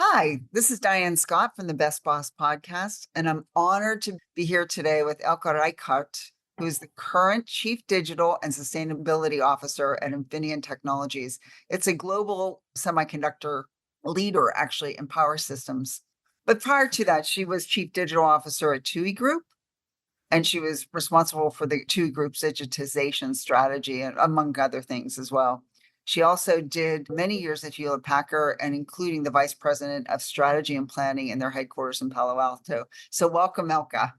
Hi, this is Diane Scott from the Best Boss podcast, and I'm honored to be here today with Elke Reichart, who is the current Chief Digital and Sustainability Officer at Infineon Technologies. It's a global semiconductor leader, actually, in power systems. But prior to that, she was Chief Digital Officer at TUI Group, and she was responsible for the TUI Group's digitization strategy, and among other things as well. She also did many years at Hewlett Packard and including the vice president of strategy and planning in their headquarters in Palo Alto. So welcome, Elka.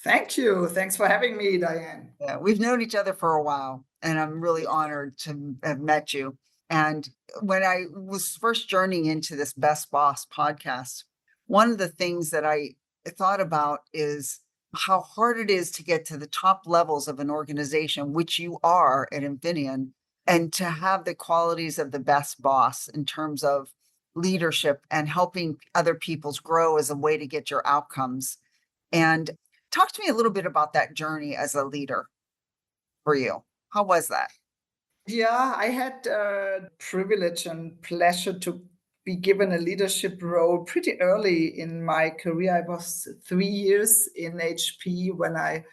Thank you. Thanks for having me, Diane. Yeah, we've known each other for a while, and I'm really honored to have met you. And when I was first journeying into this Best Boss podcast, one of the things that I thought about is how hard it is to get to the top levels of an organization, which you are at Infineon, and to have the qualities of the best boss in terms of leadership and helping other people's grow as a way to get your outcomes. And talk to me a little bit about that journey as a leader for you. How was that? Yeah, I had privilege and pleasure to be given a leadership role pretty early in my career. I was 3 years in HP when I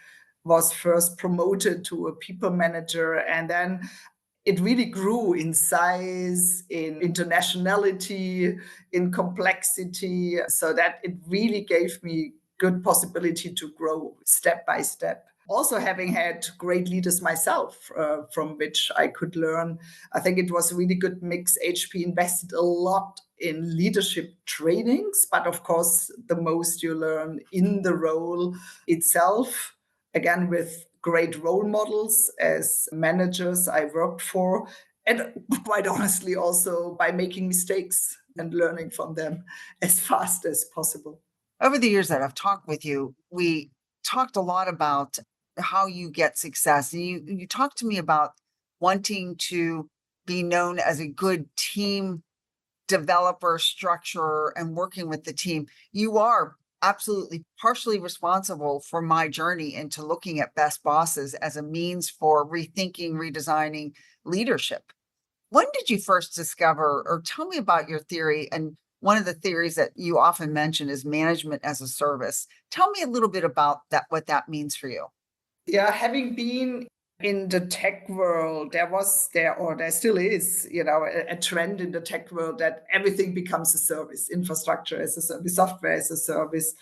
was first promoted to a people manager, and then it really grew in size, in internationality, in complexity, so that it really gave me good possibility to grow step by step. Also, having had great leaders myself, from which I could learn, I think it was a really good mix. HP invested a lot in leadership trainings, but of course, the most you learn in the role itself, again, with great role models as managers I worked for, and quite honestly, also by making mistakes and learning from them as fast as possible. Over the years that I've talked with you, we talked a lot about how you get success. And you talked to me about wanting to be known as a good team developer, structurer, and working with the team. You are absolutely partially responsible for my journey into looking at best bosses as a means for rethinking, redesigning leadership. When did you first discover, or tell me about your theory? And one of the theories that you often mention is management as a service. Tell me a little bit about that, what that means for you. Yeah, having been in the tech world, there still is, a trend in the tech world that everything becomes a service, infrastructure as a service, software as a service.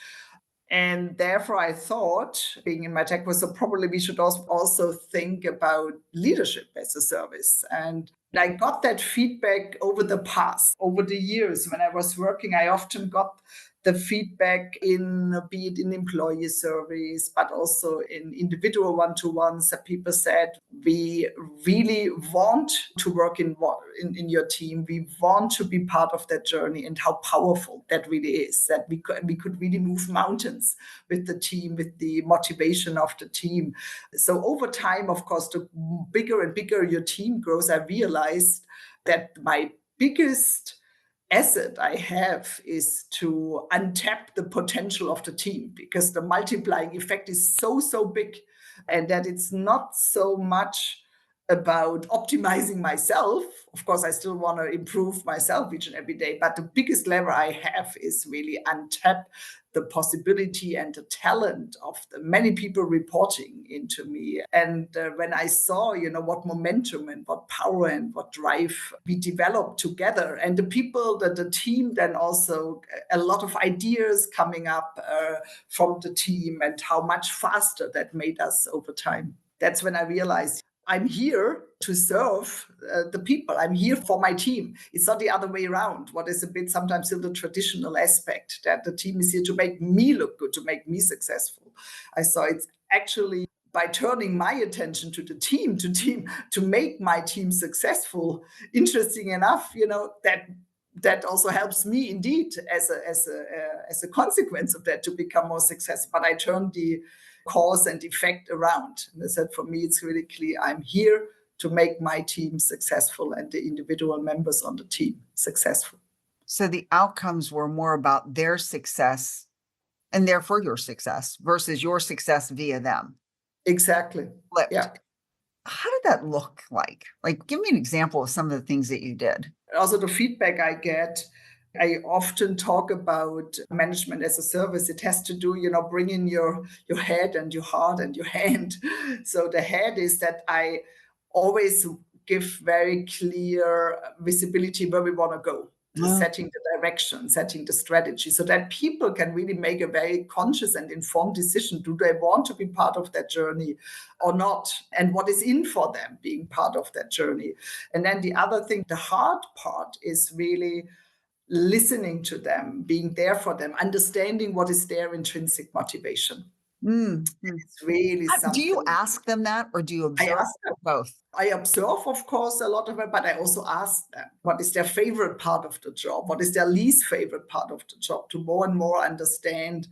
And therefore, I thought, being in my tech was, so probably we should also think about leadership as a service. And I got that feedback over the years. When I was working, I often got the feedback be it in employee surveys, but also in individual one-to-ones, that people said, we really want to work in your team. We want to be part of that journey, and how powerful that really is, that we could really move mountains with the team, with the motivation of the team. So over time, of course, the bigger and bigger your team grows, I realized that my biggest asset I have is to untap the potential of the team, because the multiplying effect is so big, and that it's not so much about optimizing myself. Of course, I still want to improve myself each and every day, but the biggest lever I have is really untap the possibility and the talent of the many people reporting into me. And when I saw, what momentum and what power and what drive we developed together, and the team, then also a lot of ideas coming up from the team, and how much faster that made us over time. That's when I realized I'm here to serve the people. I'm here for my team. It's not the other way around. What is a bit sometimes still the traditional aspect, that the team is here to make me look good, to make me successful. I saw it's actually by turning my attention to the team, to make my team successful. Interesting enough, that also helps me indeed as a consequence of that to become more successful. But I turned the cause and effect around. And I said, for me, it's really clear. I'm here to make my team successful and the individual members on the team successful. So the outcomes were more about their success and therefore your success versus your success via them. Exactly. Flipped. Yeah. How did that look like? Like, give me an example of some of the things that you did. Also, the feedback I get I often talk about management as a service. It has to do, bring in your head and your heart and your hand. So the head is that I always give very clear visibility where we want to go, to setting the direction, setting the strategy, so that people can really make a very conscious and informed decision. Do they want to be part of that journey or not? And what is in for them being part of that journey? And then the other thing, the hard part, is really listening to them, being there for them, understanding what is their intrinsic motivation. It's really something. Do you ask them that, or do you I observe ask them. both? I observe, of course, a lot of it, but I also ask them what is their favorite part of the job, what is their least favorite part of the job, to more and more understand,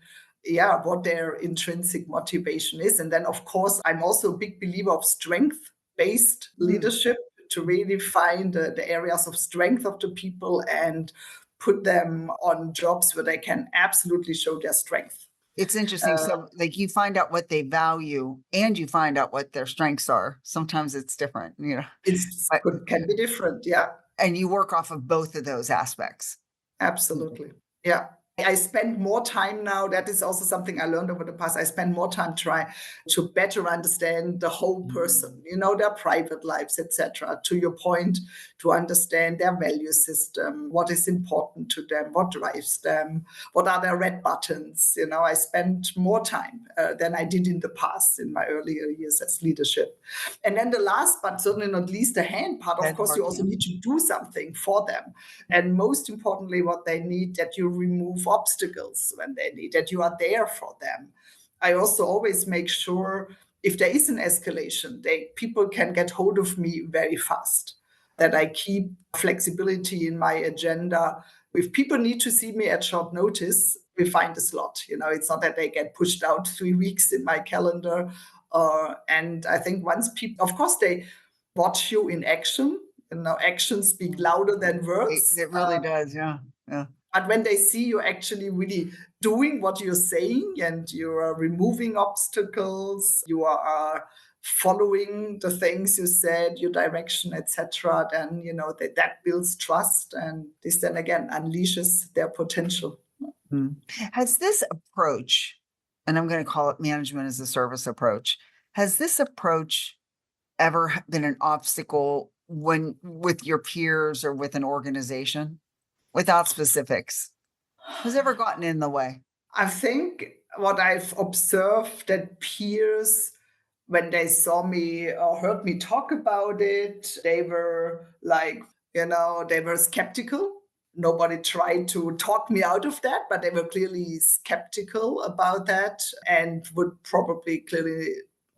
what their intrinsic motivation is. And then, of course, I'm also a big believer of strength-based leadership, to really find the areas of strength of the people and put them on jobs where they can absolutely show their strength. It's interesting. So like you find out what they value and you find out what their strengths are. Sometimes it's different, Can be different. Yeah. And you work off of both of those aspects. Absolutely. Yeah. I spend more time now. That is also something I learned over the past. I spend more time trying to better understand the whole person, their private lives, etc. To your point, to understand their value system, what is important to them, what drives them, what are their red buttons. I spend more time than I did in the past, in my earlier years as leadership. And then the last, but certainly not least, the hand part, of course, you also need to do something for them. And most importantly, what they need, that you remove obstacles when they need, that you are there for them. I also always make sure, if there is an escalation, people can get hold of me very fast, that I keep flexibility in my agenda. If people need to see me at short notice, we find a slot. It's not that they get pushed out 3 weeks in my calendar. And I think once people, of course, they watch you in action. Actions speak louder than words. It really does, yeah. But when they see you actually really doing what you're saying, and you are removing obstacles, you are following the things you said, your direction, etc., then that builds trust, and this then again unleashes their potential. Has this approach, and I'm going to call it management as a service approach, has this approach ever been an obstacle with your peers or with an organization? Without specifics, has ever gotten in the way? I think what I've observed, that peers, when they saw me or heard me talk about it, they were like, they were skeptical. Nobody tried to talk me out of that, but they were clearly skeptical about that, and would probably clearly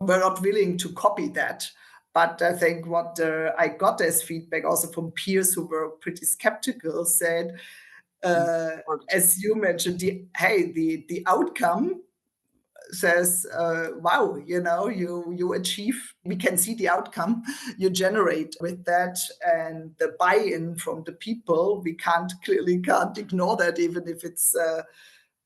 were not willing to copy that. But I think what I got as feedback also from peers who were pretty skeptical said, as you mentioned, the outcome says, wow, you achieve, we can see the outcome you generate with that, and the buy-in from the people, we clearly can't ignore that, even if it's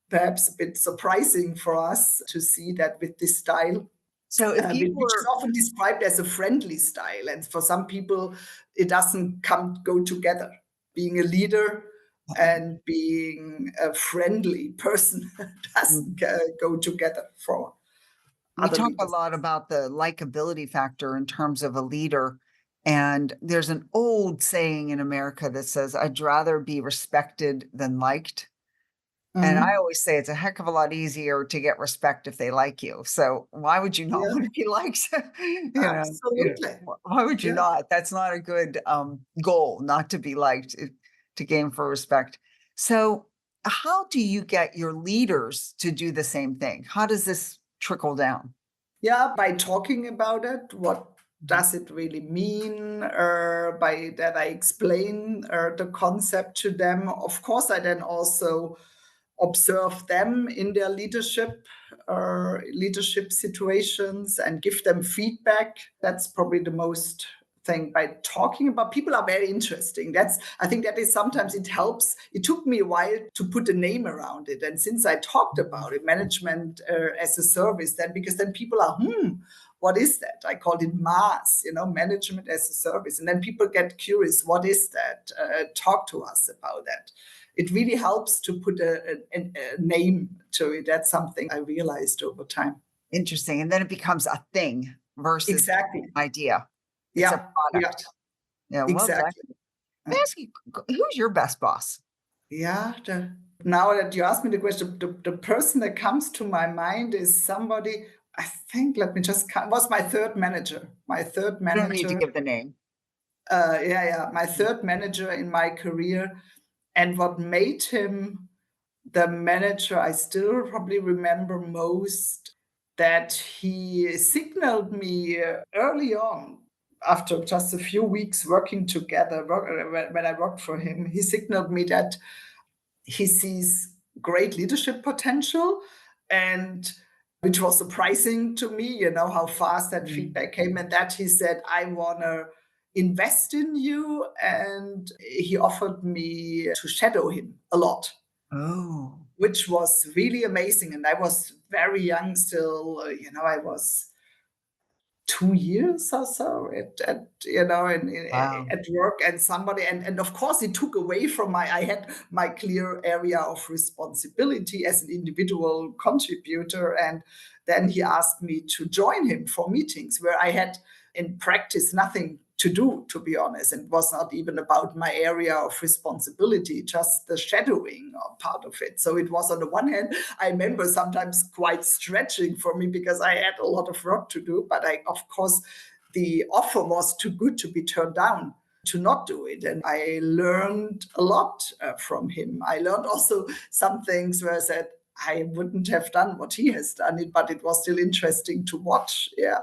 perhaps a bit surprising for us to see that with this style. So if you which is often described as a friendly style, and for some people it doesn't go together. Being a leader and being a friendly person doesn't go together for we talk a lot about the likability factor in terms of a leader, and there's an old saying in America that says, "I'd rather be respected than liked." And I always say it's a heck of a lot easier to get respect if they like you. So why would you not want to be liked? Absolutely. Why would you not? That's not a good goal, not to be liked, to gain for respect. So how do you get your leaders to do the same thing? How does this trickle down? Yeah, by talking about it. What does it really mean? By that I explain the concept to them. Of course, I then also observe them in their leadership situations and give them feedback. That's probably the most thing. By talking about, people are very interesting. I think that is sometimes it helps. It took me a while to put a name around it, and since I talked about it, management as a service, then because then people are what is that? I called it MaaS, management as a service. And then people get curious, what is that? Talk to us about that. it really helps to put a name to it. That's something I realized over time. Interesting. And then it becomes a thing versus Exactly. an idea. It's a Yeah. Yeah. product. Yeah. Well done. Exactly. Let me ask you, who's your best boss? Yeah. Now that you ask me the question, the person that comes to my mind is somebody. I think. Let me just. Was my third manager. My third You don't need to manager. give the name. Yeah. My third manager in my career, and what made him the manager I still probably remember most, that he signaled me early on, after just a few weeks working together, when I worked for him, he signaled me that he sees great leadership potential, and which was surprising to me, how fast that feedback came, and that he said, I want to invest in you. And he offered me to shadow him a lot, Oh, which was really amazing. And I was very young still, I was 2 years or so wow. at work, and somebody, and of course it took away from I had my clear area of responsibility as an individual contributor. And then he asked me to join him for meetings where I had in practice nothing to do, to be honest. And it was not even about my area of responsibility, just the shadowing part of it. So it was, on the one hand, I remember sometimes quite stretching for me because I had a lot of work to do. But of course, the offer was too good to be turned down to not do it. And I learned a lot from him. I learned also some things where I said, I wouldn't have done what he has done, but it was still interesting to watch. Yeah.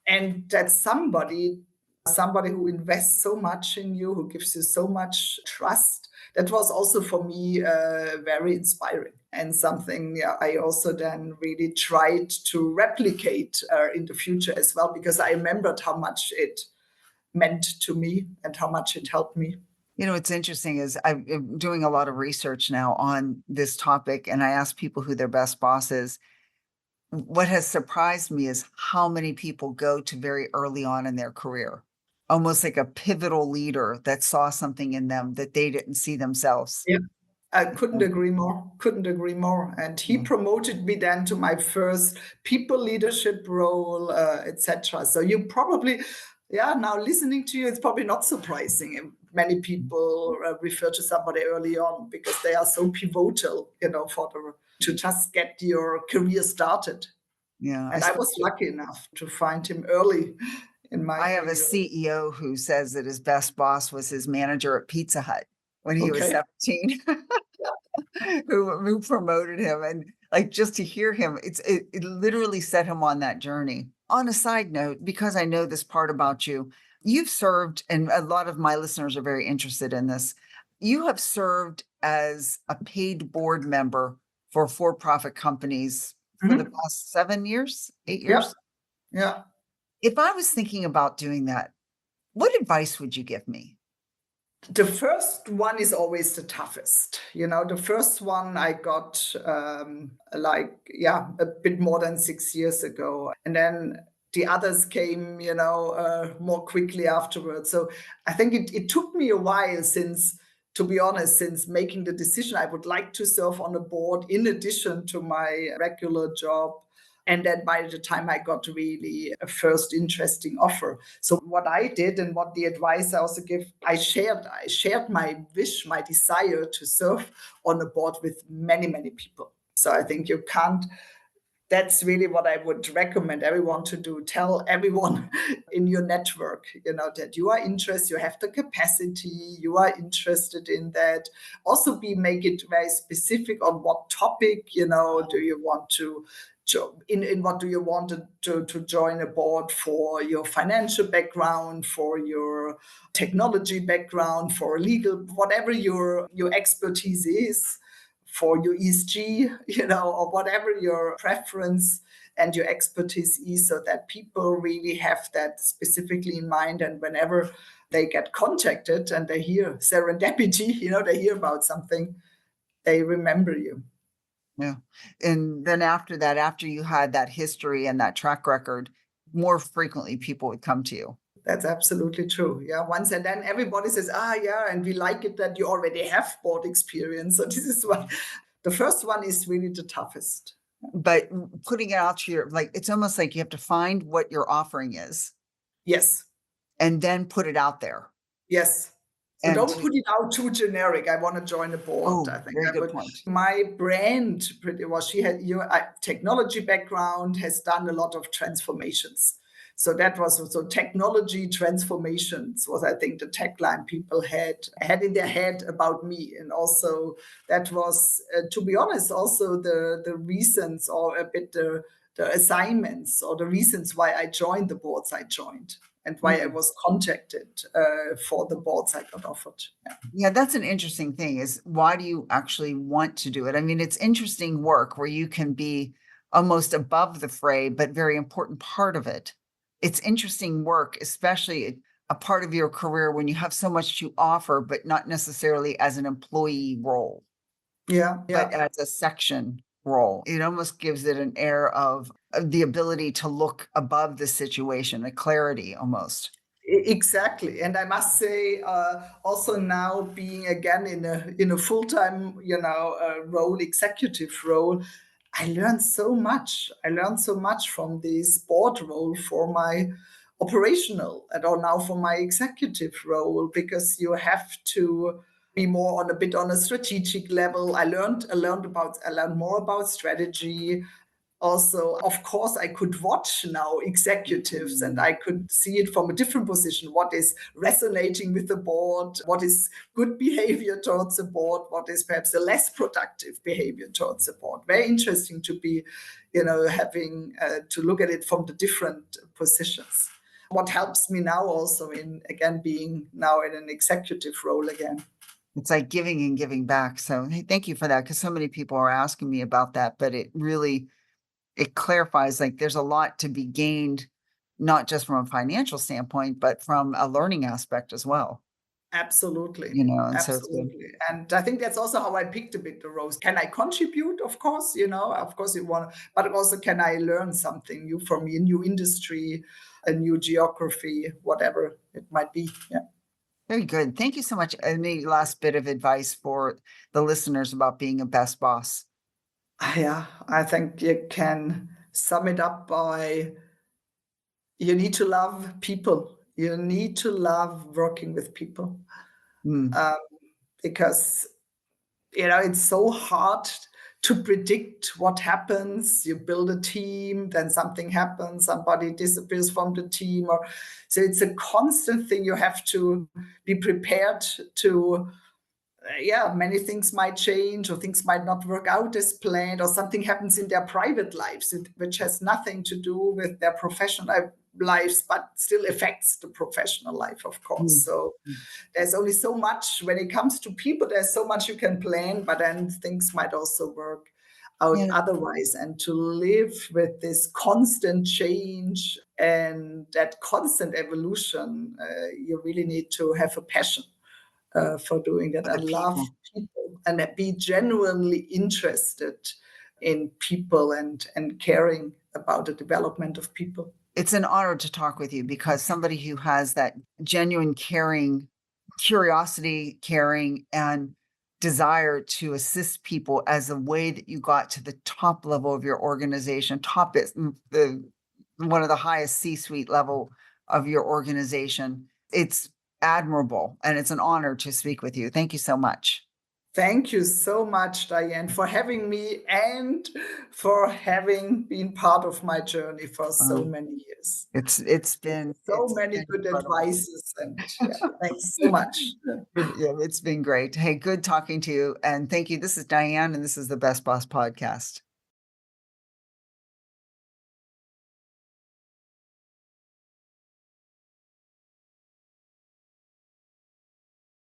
And that's somebody who invests so much in you, who gives you so much trust. That was also for me very inspiring, and something I also then really tried to replicate in the future as well, because I remembered how much it meant to me and how much it helped me. What's interesting is I'm doing a lot of research now on this topic, and I ask people who their best boss is. What has surprised me is how many people go to very early on in their career, almost like a pivotal leader that saw something in them that they didn't see themselves. Yeah. I couldn't agree more. Couldn't agree more. And he promoted me then to my first people leadership role, etc. So you probably, now listening to you, it's probably not surprising. Many people refer to somebody early on because they are so pivotal, to just get your career started. Yeah, And I was lucky enough to find him early in my I have a career. CEO who says that his best boss was his manager at Pizza Hut when he was Okay. 17, who promoted him. And like, just to hear him, it literally set him on that journey. On a side note, because I know this part about you, you've served, and a lot of my listeners are very interested in this. You have served as a paid board member for for-profit companies for the past 7 years, 8 Yeah. years. Yeah. If I was thinking about doing that, what advice would you give me? The first one is always the toughest. The first one I got a bit more than 6 years ago. And then the others came, more quickly afterwards. So I think it took me a while to be honest, since making the decision I would like to serve on a board in addition to my regular job. And then by the time I got really a first interesting offer. So what I did, and what the advice I also give, I shared my wish, my desire to serve on a board with many, many people. So I think that's really what I would recommend everyone to do. Tell everyone in your network, that you are interested, you have the capacity, you are interested in that. Also make it very specific on what topic, do you want to in what do you want to join a board for, your financial background, for your technology background, for legal, whatever your expertise is, for your ESG, or whatever your preference and your expertise is, so that people really have that specifically in mind. And whenever they get contacted and they hear serendipity, they hear about something, they remember you. Yeah. And then after that, after you had that history and that track record, more frequently people would come to you. That's absolutely true. Yeah. Once and then everybody says, yeah, and we like it that you already have board experience. So this is why the first one is really the toughest. But putting it out to your, like, it's almost like you have to find what your offering is Yes. and then put it out there. Yes. So And don't put it out too generic. I want to join a board. I think very I good would. point. My brand pretty well. She had technology background, has done a lot of transformations. So that was also technology transformations was, I think, the tagline people had in their head about me. And also that was, to be honest, also the reasons or a bit the assignments or the reasons why I joined the boards I joined and why I was contacted for the boards I got offered. Yeah, that's an interesting thing is why do you actually want to do it? I mean, it's interesting work where you can be almost above the fray, but very important part of it. It's interesting work, especially a part of your career when you have so much to offer, but not necessarily as an employee role, but as a section role. It almost gives it an air of the ability to look above the situation, a clarity almost. Exactly, and I must say, also now being again in a full time, role, executive role, I learned so much. I learned so much from this board role for my operational and or now for my executive role because you have to be more on a bit on a strategic level. I learned more about strategy. Also, of course, I could watch now executives and I could see it from a different position. What is resonating with the board? What is good behavior towards the board? What is perhaps a less productive behavior towards the board? Very interesting to be, having to look at it from the different positions. What helps me now also in, again, being now in an executive role again. It's like giving and giving back. So hey, thank you for that because so many people are asking me about that, but it clarifies like there's a lot to be gained, not just from a financial standpoint, but from a learning aspect as well. Absolutely. And so it's good. Absolutely. And I think that's also how I picked a bit the roles. Can I contribute? Of course, you want, but also can I learn something new from a new industry, a new geography, whatever it might be. Yeah. Very good. Thank you so much. Any last bit of advice for the listeners about being a best boss? Yeah, I think you can sum it up by you need to love people. You need to love working with people because, it's so hard to predict what happens. You build a team, then something happens, somebody disappears from the team. So it's a constant thing. You have to be prepared to many things might change or things might not work out as planned or something happens in their private lives, which has nothing to do with their professional lives, but still affects the professional life, of course. So there's only so much when it comes to people, there's so much you can plan, but then things might also work out otherwise. And to live with this constant change and that constant evolution, you really need to have a passion for doing that. I love people and be genuinely interested in people and caring about the development of people. It's an honor to talk with you because somebody who has that genuine caring, curiosity, caring, and desire to assist people as a way that you got to the top level of your organization, top is one of the highest C-suite level of your organization. It's admirable and it's an honor to speak with you. Thank you so much. Thank you so much, Diane, for having me and for having been part of my journey for so many years. It's been so many good incredible advices and thanks so much. Yeah, it's been great. Hey, good talking to you. And thank you. This is Diane and this is the Best Boss Podcast.